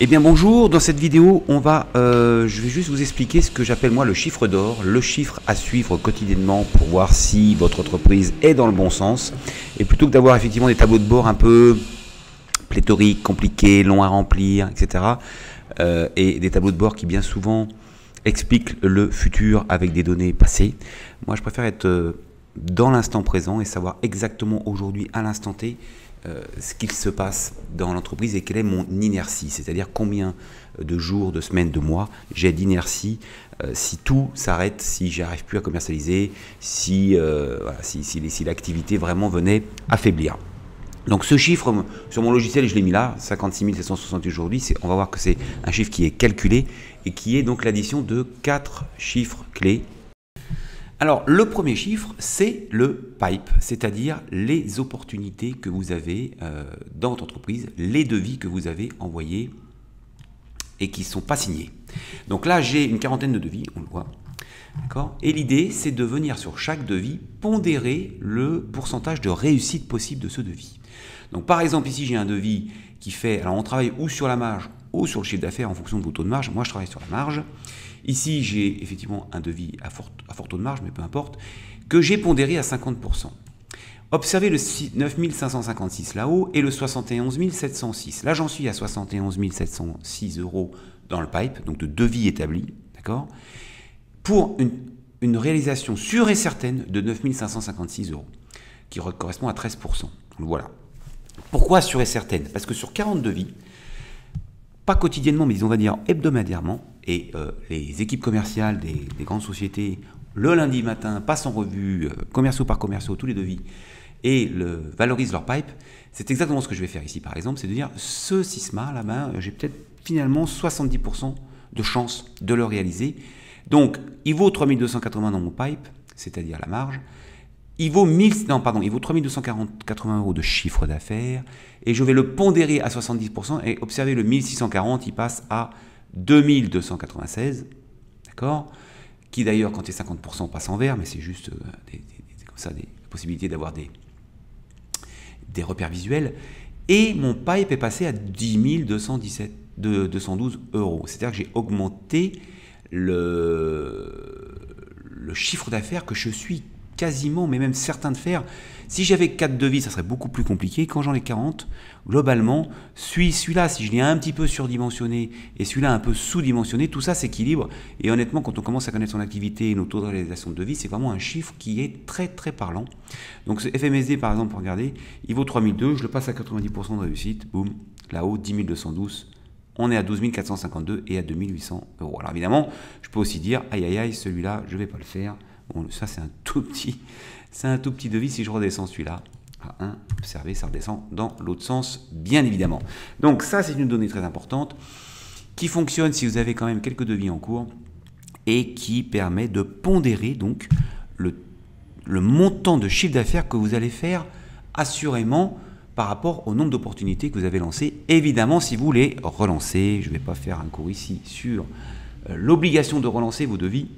Eh bien bonjour, dans cette vidéo, je vais juste vous expliquer ce que j'appelle moi le chiffre d'or, le chiffre à suivre quotidiennement pour voir si votre entreprise est dans le bon sens. Et plutôt que d'avoir effectivement des tableaux de bord un peu pléthoriques, compliqués, longs à remplir, etc. Et des tableaux de bord qui bien souvent expliquent le futur avec des données passées. Moi je préfère être dans l'instant présent et savoir exactement aujourd'hui, à l'instant T, ce qu'il se passe dans l'entreprise et quelle est mon inertie, c'est-à-dire combien de jours, de semaines, de mois j'ai d'inertie si tout s'arrête, si j'arrive plus à commercialiser, si l'activité vraiment venait à faiblir. Donc ce chiffre, sur mon logiciel, je l'ai mis là, 56 768 aujourd'hui, on va voir que c'est un chiffre qui est calculé et qui est donc l'addition de 4 chiffres clés. Alors, le premier chiffre, c'est le pipe, c'est-à-dire les opportunités que vous avez dans votre entreprise, les devis que vous avez envoyés et qui ne sont pas signés. Donc là, j'ai une quarantaine de devis, on le voit. Et l'idée, c'est de venir sur chaque devis pondérer le pourcentage de réussite possible de ce devis. Donc par exemple, ici, j'ai un devis qui fait... Alors, on travaille ou sur la marge ou sur le chiffre d'affaires en fonction de vos taux de marge. Moi, je travaille sur la marge. Ici, j'ai effectivement un devis à fort taux de marge, mais peu importe, que j'ai pondéré à 50%. Observez le 9556 là-haut et le 71 706. Là, j'en suis à 71 706 euros dans le pipe, donc de devis établi, d'accord, pour une réalisation sûre et certaine de 9556 euros, qui correspond à 13%. Donc voilà. Pourquoi sûre et certaine? Parce que sur 40 devis, pas quotidiennement, mais on va dire hebdomadairement, et les équipes commerciales des grandes sociétés, le lundi matin, passent en revue, commerciaux par commerciaux, tous les devis, et valorisent leur pipe. C'est exactement ce que je vais faire ici, par exemple, c'est de dire, ce SISMA, là-bas, j'ai peut-être finalement 70% de chance de le réaliser. Donc, il vaut 3280 dans mon pipe, c'est-à-dire la marge. Il vaut 3280 euros de chiffre d'affaires et je vais le pondérer à 70% et observez le 1640, il passe à 2296, d'accord, qui d'ailleurs quand il est 50% passe en vert, mais c'est juste comme ça des possibilités d'avoir des repères visuels. Et mon pipe est passé à 10 212 euros, c'est-à-dire que j'ai augmenté le chiffre d'affaires que je suis quasiment, mais même certain de faire. Si j'avais 4 devis, ça serait beaucoup plus compliqué. Quand j'en ai 40, globalement, celui-là, si je l'ai un petit peu surdimensionné et celui-là un peu sous-dimensionné, tout ça s'équilibre. Et honnêtement, quand on commence à connaître son activité et nos taux de réalisation de devis, c'est vraiment un chiffre qui est très très parlant. Donc ce FMSD, par exemple, regardez, il vaut 3002, je le passe à 90% de réussite, boum, là-haut, 10 212. On est à 12 452 et à 2800 euros. Alors évidemment, je peux aussi dire, aïe aïe aïe, celui-là, je ne vais pas le faire. Bon, ça c'est un tout petit devis. Si je redescends celui-là à 1, observez, ça redescend dans l'autre sens, bien évidemment. Donc ça, c'est une donnée très importante qui fonctionne si vous avez quand même quelques devis en cours et qui permet de pondérer donc le montant de chiffre d'affaires que vous allez faire assurément par rapport au nombre d'opportunités que vous avez lancées. Évidemment, si vous les relancez, je ne vais pas faire un cours ici sur l'obligation de relancer vos devis,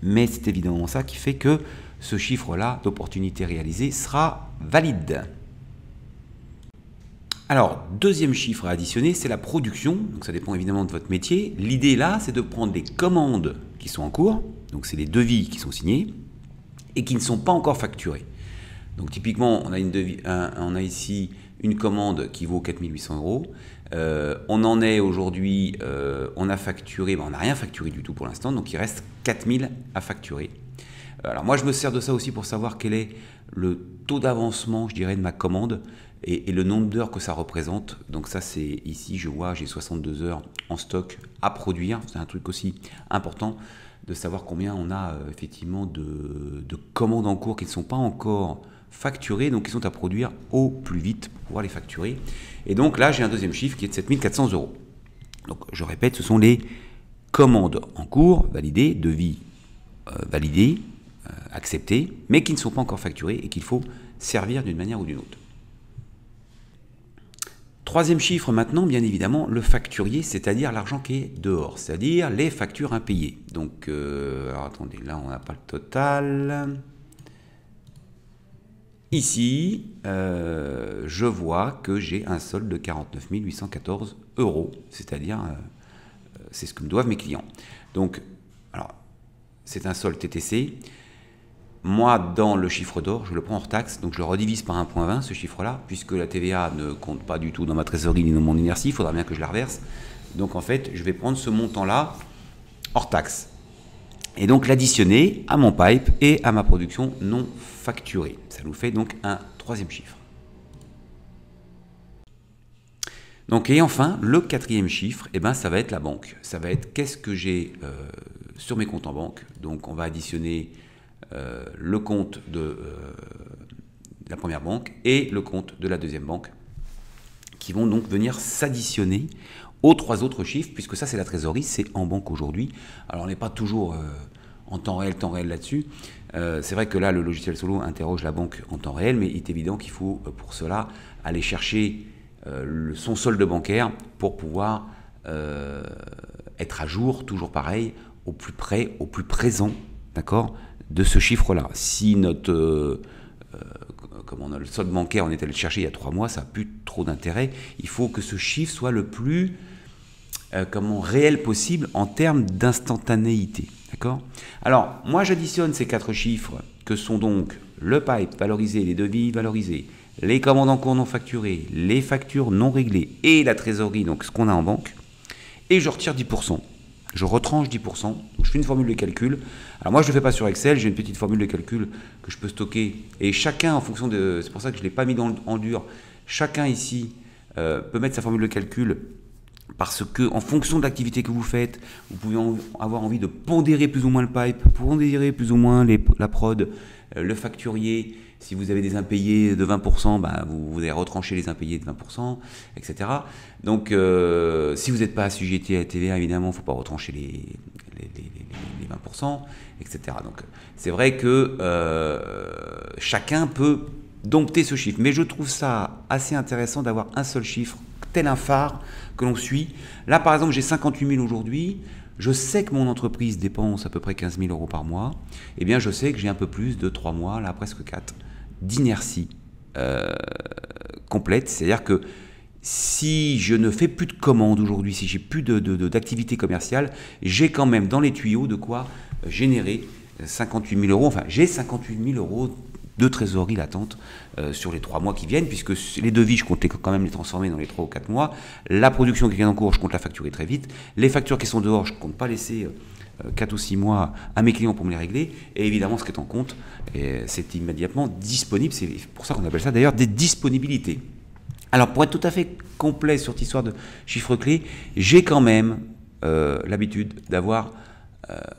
mais c'est évidemment ça qui fait que ce chiffre-là d'opportunités réalisées sera valide. Alors, deuxième chiffre à additionner, c'est la production. Donc ça dépend évidemment de votre métier. L'idée là, c'est de prendre les commandes qui sont en cours, donc c'est les devis qui sont signés, et qui ne sont pas encore facturés. Donc typiquement, on a ici une commande qui vaut 4800 euros. On en est aujourd'hui, on a facturé, on n'a rien facturé du tout pour l'instant, donc il reste 4000 à facturer. Alors moi je me sers de ça aussi pour savoir quel est le taux d'avancement, je dirais, de ma commande et le nombre d'heures que ça représente. Donc ça c'est ici, je vois, j'ai 62 heures en stock à produire. C'est un truc aussi important de savoir combien on a effectivement de commandes en cours qui ne sont pas encore facturées, donc qui sont à produire au plus vite pour pouvoir les facturer. Et donc là, j'ai un deuxième chiffre qui est de 7400 euros. Donc je répète, ce sont les commandes en cours, validées, devis validés, acceptés, mais qui ne sont pas encore facturés et qu'il faut servir d'une manière ou d'une autre. Troisième chiffre maintenant, bien évidemment, le facturier, c'est-à-dire l'argent qui est dehors, c'est-à-dire les factures impayées. Donc, alors attendez, là on n'a pas le total. Ici, je vois que j'ai un solde de 49 814 euros, c'est-à-dire c'est ce que me doivent mes clients. Donc, alors, c'est un solde TTC. Moi, dans le chiffre d'or, je le prends hors taxe, donc je le redivise par 1,20, ce chiffre-là, puisque la TVA ne compte pas du tout dans ma trésorerie ni dans mon inertie, il faudra bien que je la reverse. Donc en fait, je vais prendre ce montant-là hors taxe. Et donc l'additionner à mon pipe et à ma production non facturée. Ça nous fait donc un troisième chiffre. Donc, et enfin, le quatrième chiffre, eh ben, ça va être la banque. Ça va être qu'est-ce que j'ai sur mes comptes en banque. Donc on va additionner le compte de la première banque et le compte de la deuxième banque, qui vont donc venir s'additionner aux trois autres chiffres, puisque ça c'est la trésorerie, c'est en banque aujourd'hui. Alors on n'est pas toujours en temps réel là-dessus. C'est vrai que là le logiciel Solo interroge la banque en temps réel, mais il est évident qu'il faut pour cela aller chercher son solde bancaire pour pouvoir être à jour, toujours pareil, au plus près, au plus présent, d'accord, de ce chiffre-là. Si notre comme on a le solde bancaire, on est allé le chercher il y a 3 mois, ça n'a plus trop d'intérêt. Il faut que ce chiffre soit le plus réel possible en termes d'instantanéité. D'accord ? Alors, moi j'additionne ces 4 chiffres que sont donc le pipe valorisé, les devis valorisés, les commandes en cours non facturées, les factures non réglées et la trésorerie, donc ce qu'on a en banque, et je retire 10%. Je retranche 10%, donc je fais une formule de calcul. Alors moi je ne le fais pas sur Excel, j'ai une petite formule de calcul que je peux stocker. Et chacun en fonction de... C'est pour ça que je ne l'ai pas mis en dur. Chacun ici peut mettre sa formule de calcul parce que en fonction de l'activité que vous faites, vous pouvez avoir envie de pondérer plus ou moins le pipe, pondérer plus ou moins la prod, le facturier. Si vous avez des impayés de 20%, bah, vous allez retrancher les impayés de 20%, etc. Donc, si vous n'êtes pas assujetti à la TVA, évidemment, il ne faut pas retrancher les 20%, etc. Donc, c'est vrai que chacun peut dompter ce chiffre. Mais je trouve ça assez intéressant d'avoir un seul chiffre, tel un phare que l'on suit. Là, par exemple, j'ai 58 000 aujourd'hui. Je sais que mon entreprise dépense à peu près 15 000 euros par mois. Eh bien, je sais que j'ai un peu plus de 3 mois, là, presque 4, d'inertie complète. C'est-à-dire que si je ne fais plus de commandes aujourd'hui, si j'ai plus d'activité commerciale, j'ai quand même dans les tuyaux de quoi générer 58 000 euros. Enfin, j'ai 58 000 euros de trésorerie latente sur les 3 mois qui viennent, puisque les devis, je compte quand même les transformer dans les 3 ou 4 mois. La production qui est en cours, je compte la facturer très vite. Les factures qui sont dehors, je ne compte pas laisser 4 ou 6 mois à mes clients pour me les régler. Et évidemment, ce qui est en compte, c'est immédiatement disponible. C'est pour ça qu'on appelle ça d'ailleurs des disponibilités. Alors, pour être tout à fait complet sur cette histoire de chiffres clés, j'ai quand même l'habitude d'avoir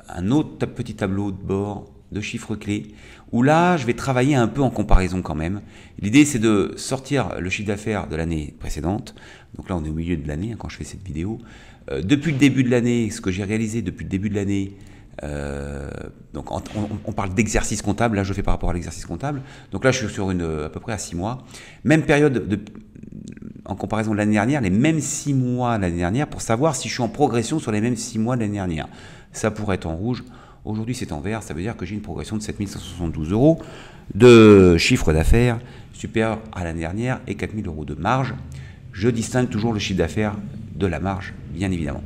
un autre petit tableau de bord de chiffres clés, où là, je vais travailler un peu en comparaison quand même. L'idée, c'est de sortir le chiffre d'affaires de l'année précédente. Donc là, on est au milieu de l'année quand je fais cette vidéo. Depuis le début de l'année, ce que j'ai réalisé depuis le début de l'année, donc on parle d'exercice comptable, là je fais par rapport à l'exercice comptable. Donc là, je suis sur à peu près à 6 mois. Même période en comparaison de l'année dernière, les mêmes 6 mois l'année dernière, pour savoir si je suis en progression sur les mêmes 6 mois de l'année dernière. Ça pourrait être en rouge. Aujourd'hui, c'est en vert, ça veut dire que j'ai une progression de 7 172 euros de chiffre d'affaires supérieur à l'année dernière et 4 000 euros de marge. Je distingue toujours le chiffre d'affaires de la marge, bien évidemment.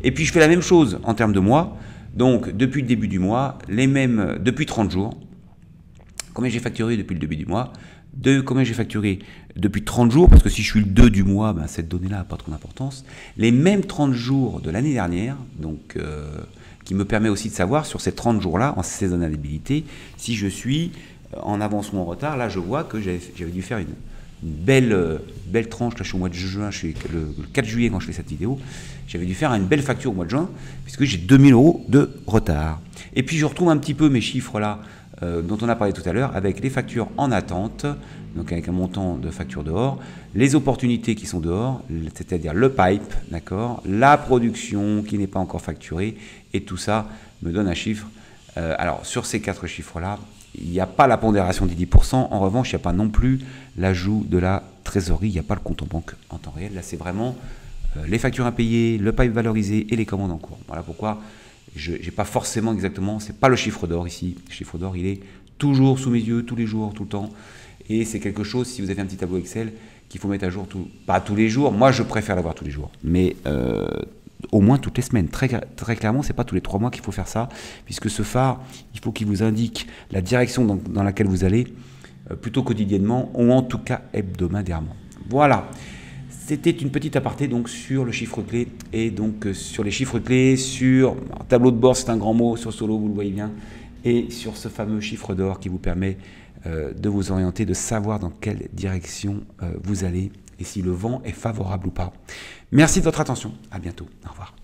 Et puis, je fais la même chose en termes de mois. Donc, depuis le début du mois, depuis 30 jours, combien j'ai facturé depuis le début du mois, combien j'ai facturé depuis 30 jours, parce que si je suis le 2 du mois, ben, cette donnée-là n'a pas trop d'importance. Les mêmes 30 jours de l'année dernière, donc... qui me permet aussi de savoir sur ces 30 jours-là, en saisonnalité, si je suis en avance ou en retard. Là, je vois que j'avais dû faire une belle tranche. Là, je suis au mois de juin, je suis le 4 juillet quand je fais cette vidéo. J'avais dû faire une belle facture au mois de juin, puisque j'ai 2 000 euros de retard. Et puis, je retrouve un petit peu mes chiffres-là, dont on a parlé tout à l'heure, avec les factures en attente, donc avec un montant de facture dehors, les opportunités qui sont dehors, c'est-à-dire le pipe, d'accord, la production qui n'est pas encore facturée, et tout ça me donne un chiffre. Alors, sur ces 4 chiffres-là, il n'y a pas la pondération des 10%, en revanche, il n'y a pas non plus l'ajout de la trésorerie, il n'y a pas le compte en banque en temps réel. Là, c'est vraiment les factures impayées, le pipe valorisé et les commandes en cours. Voilà pourquoi je n'ai pas forcément exactement, c'est pas le chiffre d'or ici. Le chiffre d'or, il est toujours sous mes yeux, tous les jours, tout le temps. Et c'est quelque chose, si vous avez un petit tableau Excel, qu'il faut mettre à jour, pas tous les jours, moi je préfère l'avoir tous les jours, mais au moins toutes les semaines. Très clairement, c'est pas tous les 3 mois qu'il faut faire ça, puisque ce phare, il faut qu'il vous indique la direction dans laquelle vous allez, plutôt quotidiennement, ou en tout cas hebdomadairement. Voilà. C'était une petite aparté donc sur le chiffre clé et donc sur les chiffres clés, sur un tableau de bord, c'est un grand mot, sur Solo, vous le voyez bien, et sur ce fameux chiffre d'or qui vous permet de vous orienter, de savoir dans quelle direction vous allez et si le vent est favorable ou pas. Merci de votre attention. À bientôt. Au revoir.